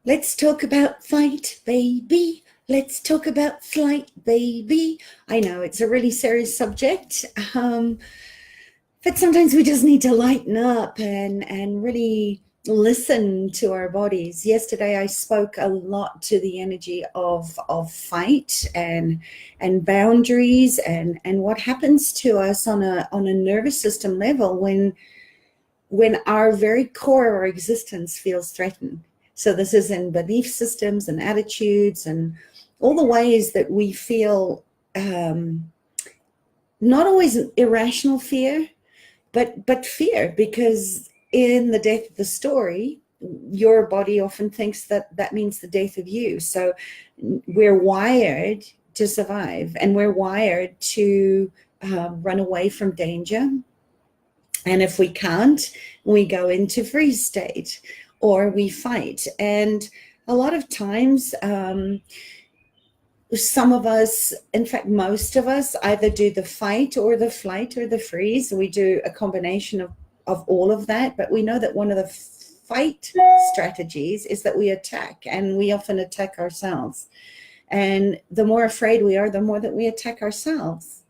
Let's talk about fight, baby. Let's talk about flight, baby. I know it's a really serious subject, but sometimes we just need to lighten up and really listen to our bodies. Yesterday, I spoke a lot to the energy of fight and boundaries and what happens to us on a nervous system level when our very core of our existence feels threatened. So this is in belief systems and attitudes and all the ways that we feel, not always an irrational fear, but fear, because in the death of the story, your body often thinks that that means the death of you. So we're wired to survive, and we're wired to run away from danger. And if we can't, we go into freeze state or we fight. And a lot of times, some of us, in fact, most of us, either do the fight or the flight or the freeze. We do a combination of all of that. But we know that one of the fight strategies is that we attack, and we often attack ourselves. And the more afraid we are, the more that we attack ourselves.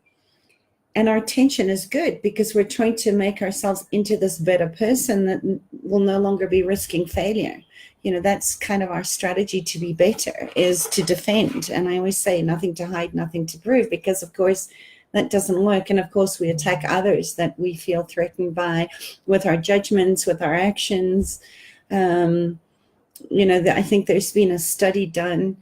And our tension is good because we're trying to make ourselves into this better person that will no longer be risking failure. That's kind of our strategy to be better, is to defend. And I always say nothing to hide, nothing to prove, because of course that doesn't work. And of course we attack others that we feel threatened by with our judgments, with our actions. I think there's been a study done.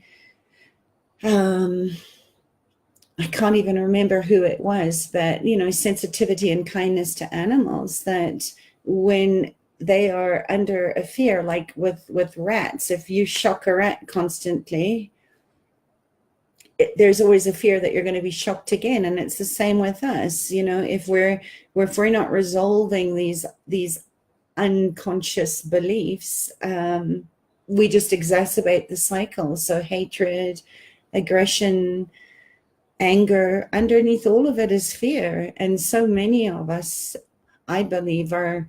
I can't even remember who it was, but, sensitivity and kindness to animals, that when they are under a fear, like with rats, if you shock a rat constantly, there's always a fear that you're going to be shocked again. And it's the same with us. If we're not resolving these unconscious beliefs, we just exacerbate the cycle. So hatred, aggression, anger, underneath all of it is fear. And so many of us, I believe, are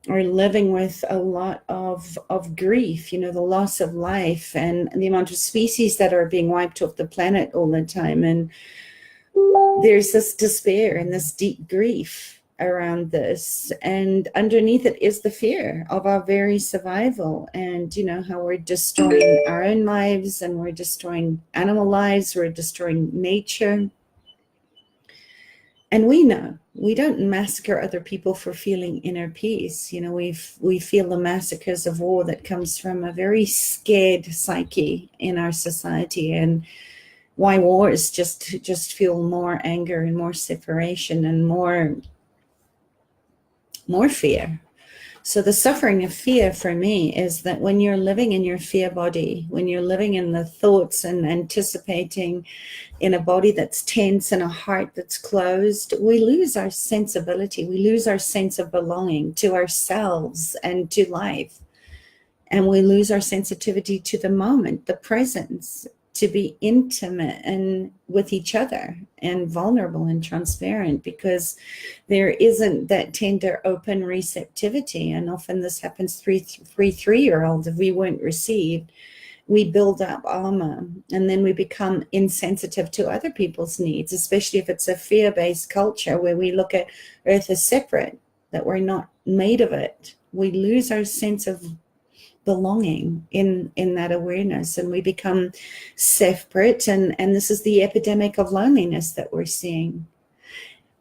living with a lot of grief, the loss of life and the amount of species that are being wiped off the planet all the time. And there's this despair and this deep grief around this. And underneath it is the fear of our very survival, and how we're destroying our own lives, and we're destroying animal lives, we're destroying nature. And we know we don't massacre other people for feeling inner peace. We feel the massacres of war that comes from a very scared psyche in our society, and why wars just fuel more anger and more separation and more fear. So the suffering of fear for me is that when you're living in your fear body, when you're living in the thoughts and anticipating in a body that's tense and a heart that's closed, we lose our sensibility. We lose our sense of belonging to ourselves and to life. And we lose our sensitivity to the moment, the presence, to be intimate and with each other and vulnerable and transparent, because there isn't that tender, open receptivity. And often this happens three-year-olds. If we weren't received, we build up armor, and then we become insensitive to other people's needs, especially if it's a fear-based culture where we look at Earth as separate, that we're not made of it. We lose our sense of belonging in that awareness, and we become separate, and this is the epidemic of loneliness that we're seeing.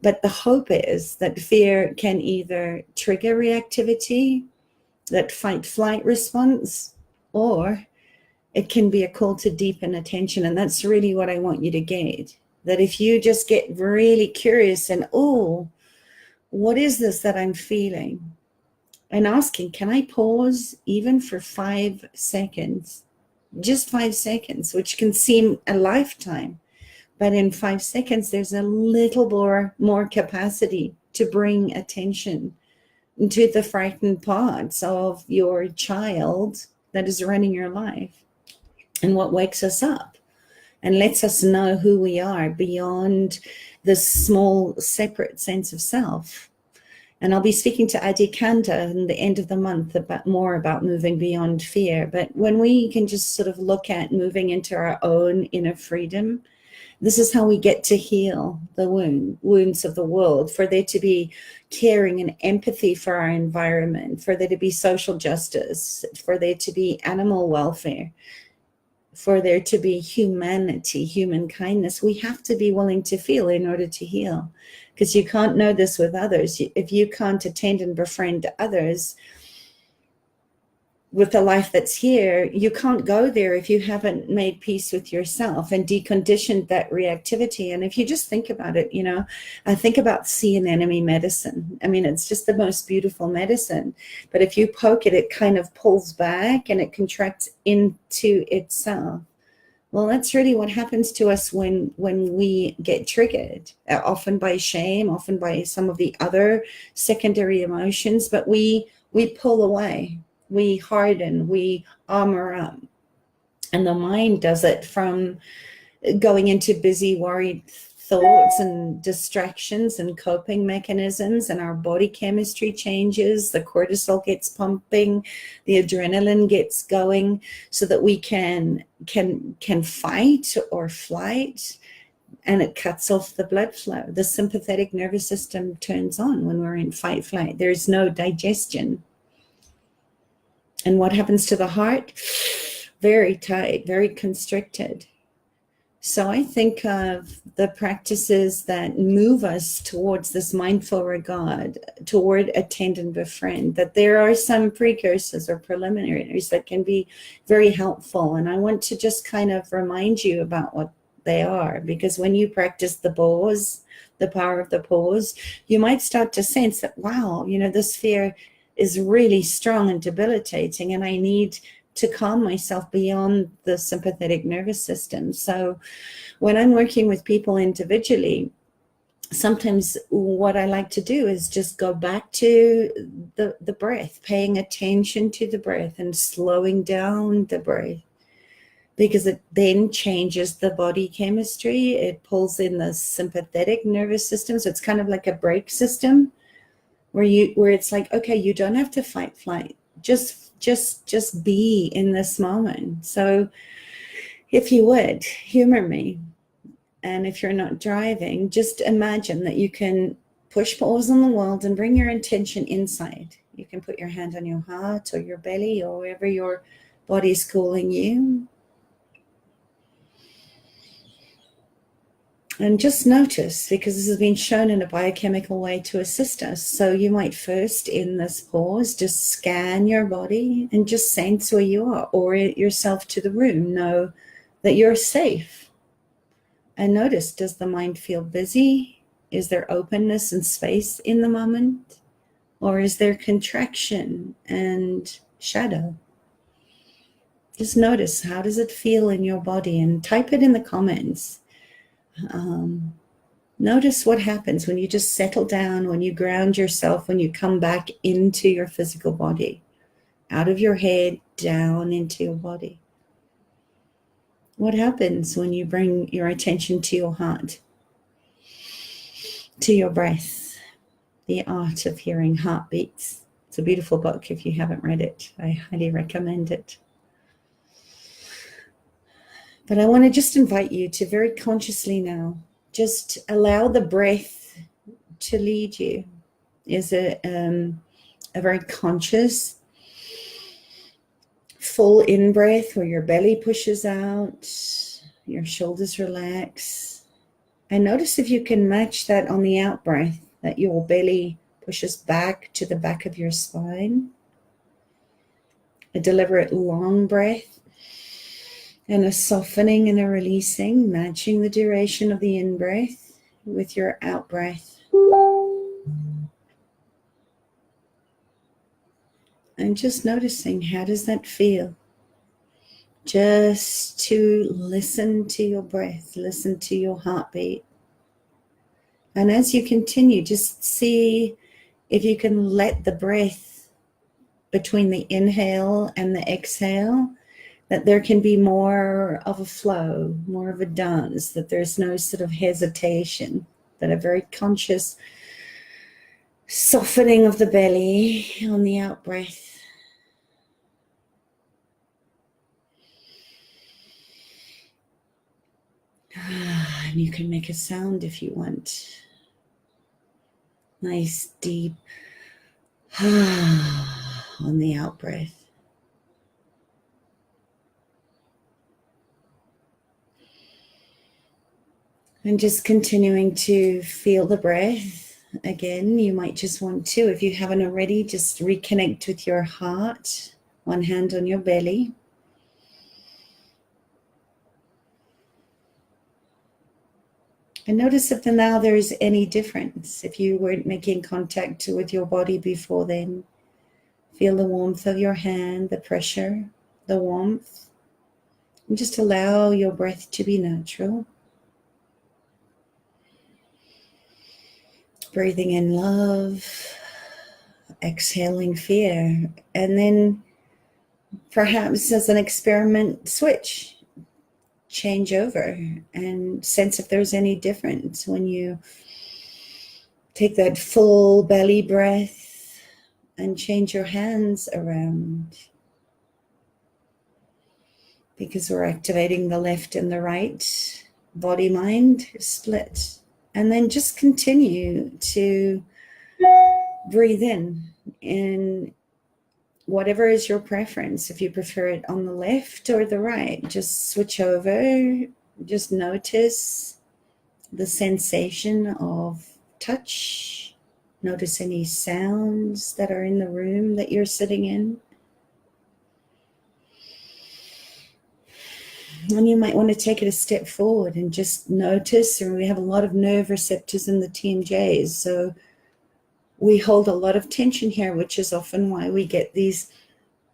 But the hope is that fear can either trigger reactivity, that fight-flight response, or it can be a call to deepen attention. And that's really what I want you to get, that if you just get really curious and, what is this that I'm feeling? And asking, can I pause even for 5 seconds? Just 5 seconds, which can seem a lifetime. But in 5 seconds, there's a little more capacity to bring attention to the frightened parts of your child that is running your life, and what wakes us up and lets us know who we are beyond this small, separate sense of self. And I'll be speaking to Adi Kanda in the end of the month about more about moving beyond fear. But when we can just sort of look at moving into our own inner freedom, this is how we get to heal the wounds of the world, for there to be caring and empathy for our environment, for there to be social justice, for there to be animal welfare, for there to be humanity, human kindness. We have to be willing to feel in order to heal, because you can't know this with others. If you can't attend and befriend others with the life that's here, you can't go there if you haven't made peace with yourself and deconditioned that reactivity. And if you just think about it, I think about sea anemone medicine. I mean, it's just the most beautiful medicine. But if you poke it, it kind of pulls back and it contracts into itself. Well, that's really what happens to us when we get triggered, often by shame, often by some of the other secondary emotions, but we pull away. We harden, we armor up. And the mind does it from going into busy, worried thoughts and distractions and coping mechanisms, and our body chemistry changes, the cortisol gets pumping, the adrenaline gets going, so that we can fight or flight, and it cuts off the blood flow. The sympathetic nervous system turns on when we're in fight flight. There's no digestion. And what happens to the heart? Very tight, very constricted. So I think of the practices that move us towards this mindful regard, toward attend and befriend, that there are some precursors or preliminaries that can be very helpful. And I want to just kind of remind you about what they are, because when you practice the pause, the power of the pause, you might start to sense that, wow, this fear is really strong and debilitating, and I need to calm myself beyond the sympathetic nervous system. So when I'm working with people individually, sometimes what I like to do is just go back to the breath, paying attention to the breath and slowing down the breath, because it then changes the body chemistry. It pulls in the sympathetic nervous system. So it's kind of like a brake system where it's like, okay, you don't have to fight flight. Just be in this moment. So if you would humor me, and if you're not driving, just imagine that you can push pause on the world and bring your intention inside. You can put your hand on your heart or your belly or wherever your body's calling you. And just notice, because this has been shown in a biochemical way to assist us. So you might first, in this pause, just scan your body and just sense where you are. Orient yourself to the room. Know that you're safe. And notice, does the mind feel busy? Is there openness and space in the moment? Or is there contraction and shadow? Just notice, how does it feel in your body? And type it in the comments. Notice what happens when you just settle down, when you ground yourself, when you come back into your physical body, out of your head, down into your body. What happens when you bring your attention to your heart, to your breath, the art of hearing heartbeats? It's a beautiful book. If you haven't read it, I highly recommend it. But I want to just invite you to very consciously now, just allow the breath to lead you. Is a very conscious, full in-breath where your belly pushes out, your shoulders relax. And notice if you can match that on the out-breath, that your belly pushes back to the back of your spine. A deliberate long breath. And a softening and a releasing, matching the duration of the in-breath with your out-breath. And just noticing, how does that feel? Just to listen to your breath, listen to your heartbeat. And as you continue, just see if you can let the breath between the inhale and the exhale, that there can be more of a flow, more of a dance, that there's no sort of hesitation, that a very conscious Softening of the belly on the out breath. And you can make a sound if you want. Nice deep on the out breath. And just continuing to feel the breath. Again, you might just want to, if you haven't already, just reconnect with your heart. One hand on your belly. And notice if now there is any difference. If you weren't making contact with your body before then, feel the warmth of your hand, the pressure, the warmth. And just allow your breath to be natural. Breathing in love, exhaling fear, and then perhaps as an experiment, switch, change over, and sense if there's any difference when you take that full belly breath and change your hands around. Because we're activating the left and the right body-mind split. And then just continue to breathe in whatever is your preference. If you prefer it on the left or the right, just switch over. Just notice the sensation of touch. Notice any sounds that are in the room that you're sitting in. And you might want to take it a step forward and just notice, and we have a lot of nerve receptors in the TMJs, so we hold a lot of tension here, which is often why we get these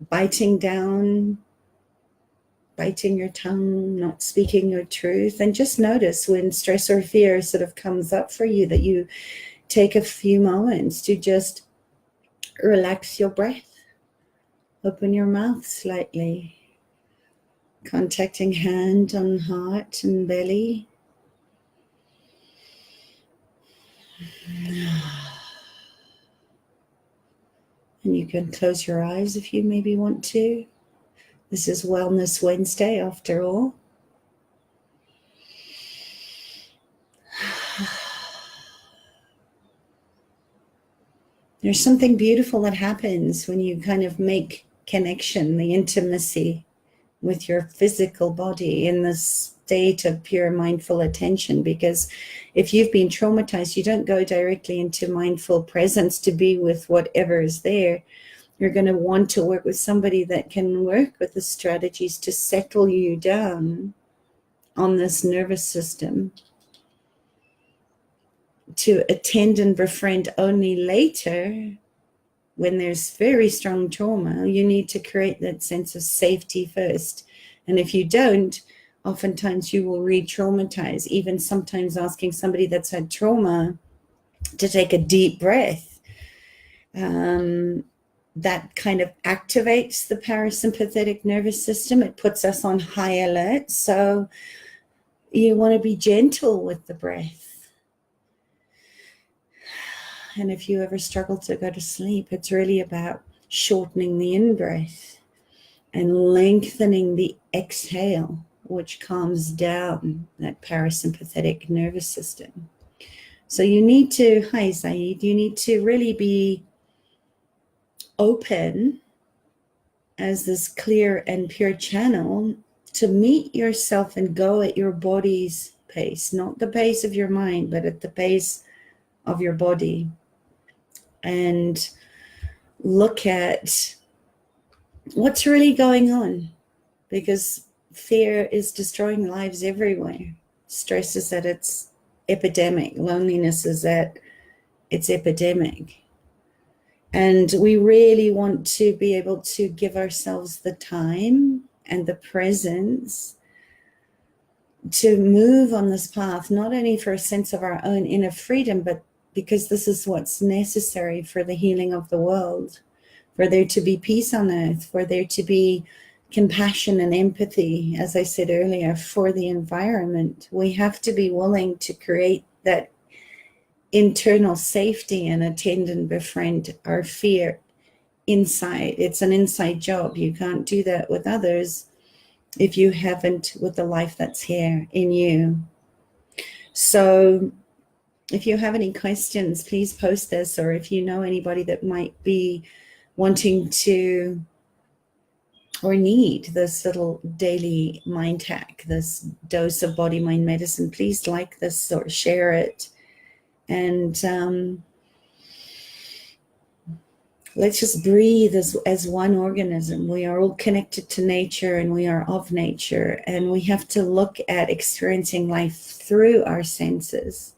biting down, biting your tongue, not speaking your truth. And just notice when stress or fear sort of comes up for you, that you take a few moments to just relax your breath. Open your mouth slightly. Contacting hand on heart and belly. And you can close your eyes if you maybe want to. This is Wellness Wednesday after all. There's something beautiful that happens when you kind of make connection, the intimacy with your physical body in this state of pure mindful attention. Because if you've been traumatized, you don't go directly into mindful presence to be with whatever is there. You're going to want to work with somebody that can work with the strategies to settle you down on this nervous system, to attend and befriend only later. When there's very strong trauma, you need to create that sense of safety first. And if you don't, oftentimes you will re-traumatize. Even sometimes asking somebody that's had trauma to take a deep breath, that kind of activates the parasympathetic nervous system. It puts us on high alert. So you want to be gentle with the breath. And if you ever struggle to go to sleep, it's really about shortening the in-breath and lengthening the exhale, which calms down that parasympathetic nervous system. So you need to, hi Zaid, you need to really be open as this clear and pure channel to meet yourself and go at your body's pace, not the pace of your mind, but at the pace of your body. And look at what's really going on, because fear is destroying lives everywhere. Stress is at its epidemic. Loneliness is at its epidemic. And we really want to be able to give ourselves the time and the presence to move on this path, not only for a sense of our own inner freedom, but because this is what's necessary for the healing of the world, for there to be peace on earth, for there to be compassion and empathy, as I said earlier, for the environment. We have to be willing to create that internal safety and attend and befriend our fear inside. It's an inside job. You can't do that with others if you haven't with the life that's here in you. So if you have any questions, please post this, or if you know anybody that might be wanting to or need this little daily mind hack, this dose of body mind medicine, please like this or share it. And let's just breathe as one organism. We are all connected to nature, and we are of nature, and we have to look at experiencing life through our senses,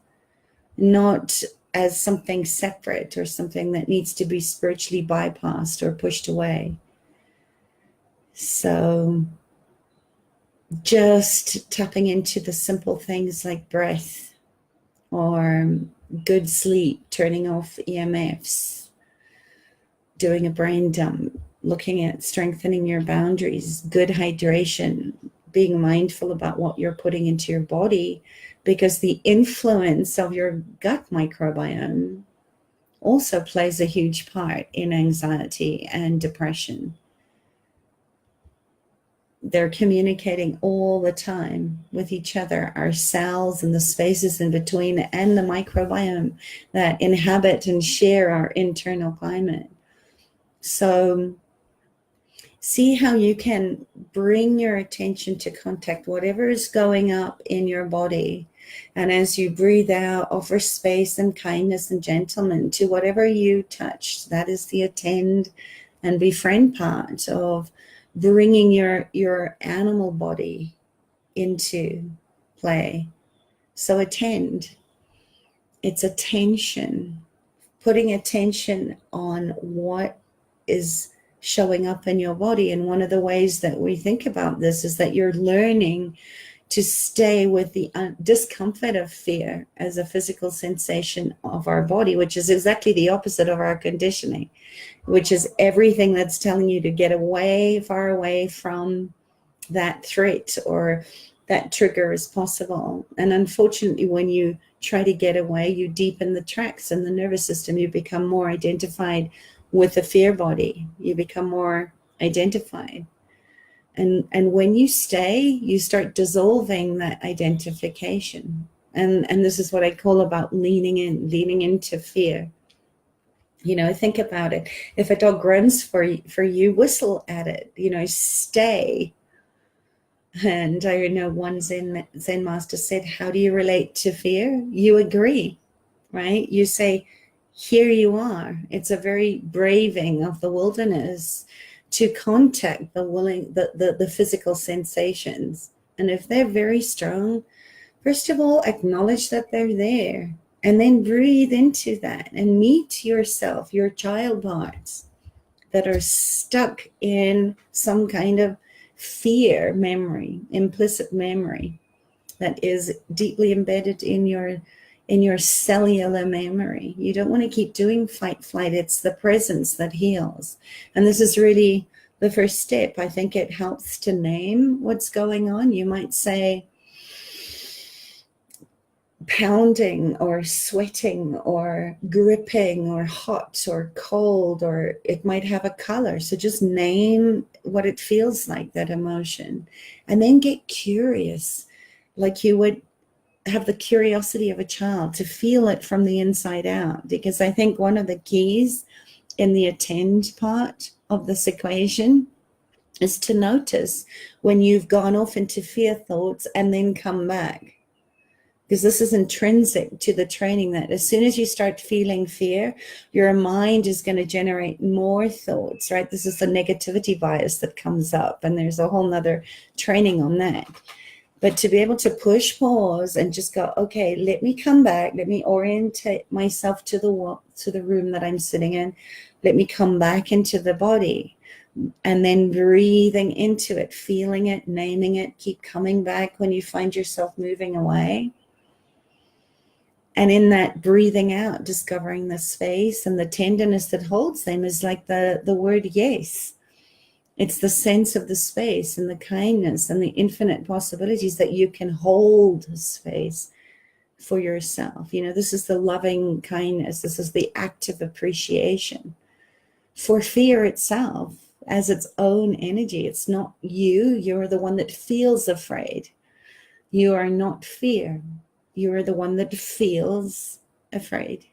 not as something separate or something that needs to be spiritually bypassed or pushed away. So just tapping into the simple things like breath or good sleep, turning off EMFs, doing a brain dump, looking at strengthening your boundaries, good hydration, being mindful about what you're putting into your body, because the influence of your gut microbiome also plays a huge part in anxiety and depression. They're communicating all the time with each other, our cells and the spaces in between, and the microbiome that inhabit and share our internal climate. So see how you can bring your attention to contact whatever is going up in your body. And as you breathe out, offer space and kindness and gentleness to whatever you touch. That is the attend and befriend part of bringing your animal body into play. So attend. It's attention. Putting attention on what is showing up in your body. And one of the ways that we think about this is that you're learning to stay with the discomfort of fear as a physical sensation of our body, which is exactly the opposite of our conditioning, which is everything that's telling you to get away, far away from that threat or that trigger as possible. And unfortunately, when you try to get away, you deepen the tracks in the nervous system. You become more identified with the fear body. You become more identified. And when you stay, you start dissolving that identification. And this is what I call about leaning into fear. You know, think about it. If a dog runs for you, whistle at it, you know, stay. And I know one Zen master said, how do you relate to fear? You agree, right? You say, here you are. It's a very braving of the wilderness to contact the physical sensations. And if they're very strong, first of all, acknowledge that they're there, and then breathe into that and meet yourself, your child parts that are stuck in some kind of fear memory, implicit memory that is deeply embedded in your cellular memory. You don't want to keep doing fight flight. It's the presence that heals. And this is really the first step. I think it helps to name what's going on. You might say pounding or sweating or gripping or hot or cold, or it might have a color. So just name what it feels like, that emotion, and then get curious, like you would have the curiosity of a child to feel it from the inside out. Because I think one of the keys in the attend part of this equation is to notice when you've gone off into fear thoughts and then come back. Because this is intrinsic to the training, that as soon as you start feeling fear, your mind is going to generate more thoughts, right? This is the negativity bias that comes up, and there's a whole nother training on that. But to be able to push pause and just go, okay, let me come back. Let me orientate myself to the room that I'm sitting in. Let me come back into the body, and then breathing into it, feeling it, naming it. Keep coming back when you find yourself moving away. And in that breathing out, discovering the space and the tenderness that holds them is like the word yes. It's the sense of the space and the kindness and the infinite possibilities that you can hold space. for yourself. This is the loving kindness. This is the active appreciation for fear itself as its own energy. It's not you. You're the one that feels afraid. You are not fear. You are the one that feels afraid.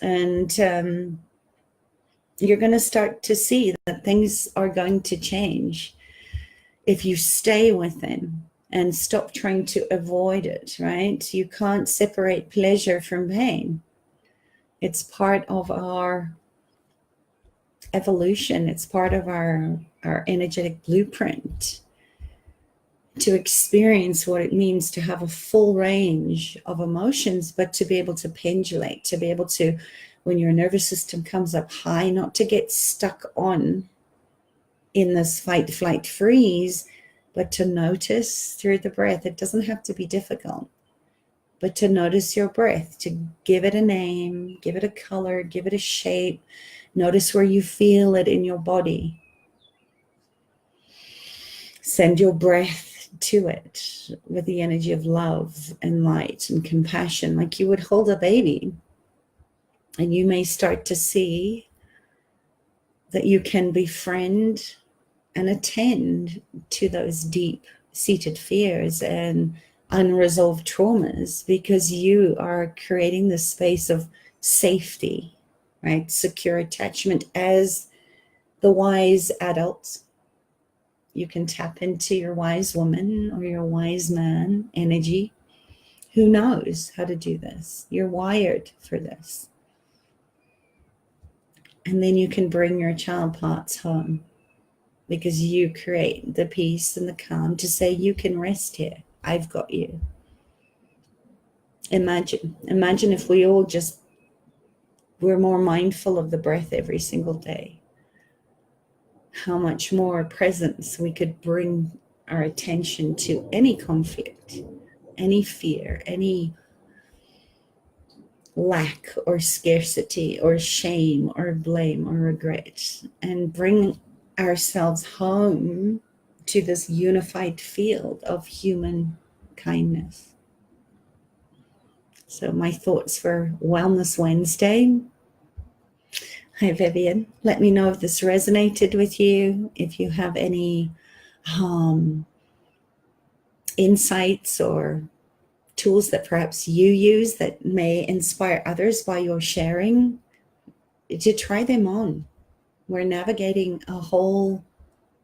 And you're going to start to see that things are going to change if you stay within and stop trying to avoid it, right? You can't separate pleasure from pain. It's part of our evolution. It's part of our energetic blueprint to experience what it means to have a full range of emotions, but to be able to pendulate, to be able to, when your nervous system comes up high, not to get stuck on in this fight, flight, freeze, but to notice through the breath. It doesn't have to be difficult, but to notice your breath, to give it a name, give it a color, give it a shape. Notice where you feel it in your body. Send your breath to it with the energy of love and light and compassion, like you would hold a baby. And you may start to see that you can befriend and attend to those deep-seated fears and unresolved traumas, because you are creating this space of safety, right? Secure attachment. As the wise adult, you can tap into your wise woman or your wise man energy who knows how to do this. You're wired for this. And then you can bring your child parts home, because you create the peace and the calm to say, you can rest here. I've got you. Imagine if we all just were more mindful of the breath every single day. How much more presence we could bring our attention to any conflict, any fear, any lack or scarcity or shame or blame or regret, and bring ourselves home to this unified field of human kindness. So my thoughts for Wellness Wednesday. Hi, Vivian. Let me know if this resonated with you, if you have any insights or tools that perhaps you use that may inspire others by your sharing, to try them on. We're navigating a whole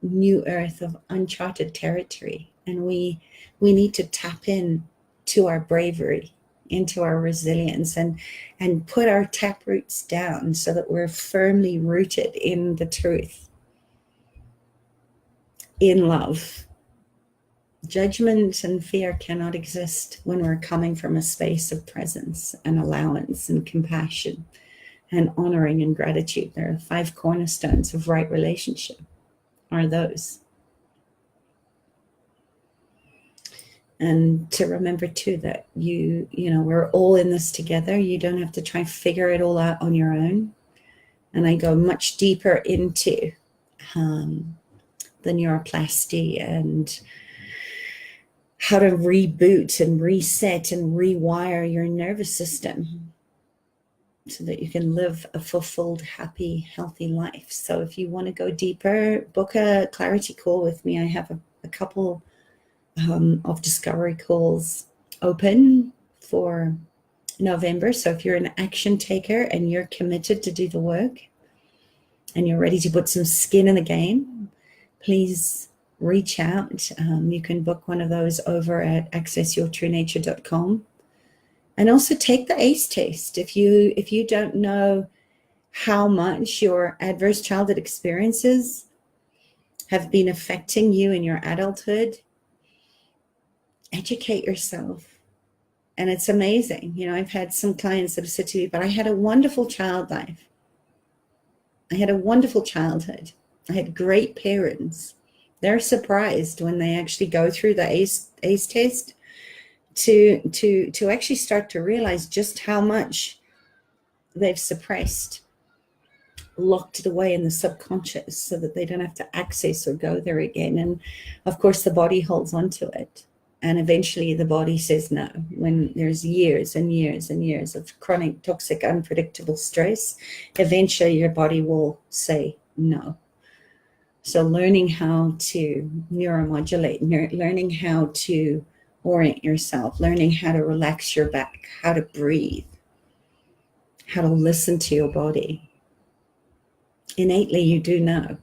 new earth of uncharted territory, and we need to tap in to our bravery, into our resilience, and put our tap roots down so that we're firmly rooted in the truth, in love. Judgment and fear cannot exist when we're coming from a space of presence and allowance and compassion and honoring and gratitude. There are 5 cornerstones of right relationship, are those. And to remember too that you know, we're all in this together. You don't have to try and figure it all out on your own. And I go much deeper into the neuroplasty and how to reboot and reset and rewire your nervous system so that you can live a fulfilled, happy, healthy life. So if you want to go deeper, book a clarity call with me. I have a couple of discovery calls open for November. So if you're an action taker and you're committed to do the work and you're ready to put some skin in the game, please reach out. You can book one of those over at accessyourtruenature.com. And also take the ACE test. If you don't know how much your adverse childhood experiences have been affecting you in your adulthood, educate yourself. And it's amazing. You know, I've had some clients that have said to me, but I had a wonderful child life. I had a wonderful childhood. I had great parents. They're surprised when they actually go through the ACE test to actually start to realize just how much they've suppressed, locked it away in the subconscious so that they don't have to access or go there again. And of course, the body holds on to it. And eventually the body says no. When there's years and years and years of chronic, toxic, unpredictable stress, eventually your body will say no. So learning how to neuromodulate, learning how to orient yourself, learning how to relax your back, how to breathe, how to listen to your body. Innately, you do know.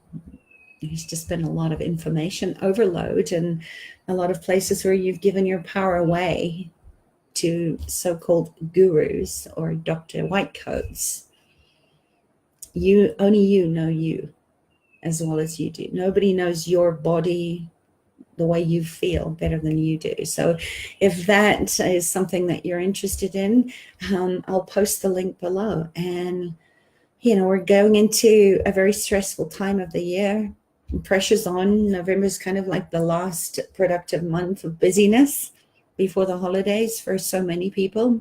There's just been a lot of information overload and a lot of places where you've given your power away to so-called gurus or Dr. White coats. Only you know you as well as you do. Nobody knows your body, the way you feel, better than you do. So if that is something that you're interested in, I'll post the link below. And we're going into a very stressful time of the year. Pressure's on. November is kind of like the last productive month of busyness before the holidays for so many people.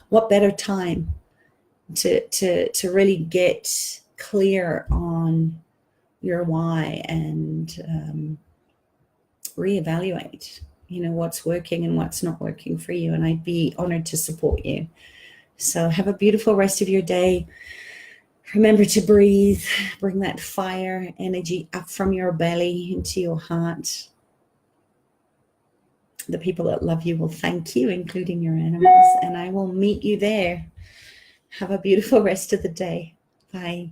What better time to really get clear on your why and reevaluate, what's working and what's not working for you. And I'd be honored to support you. So have a beautiful rest of your day. Remember to breathe, bring that fire energy up from your belly into your heart. The people that love you will thank you, including your animals, and I will meet you there. Have a beautiful rest of the day. Bye.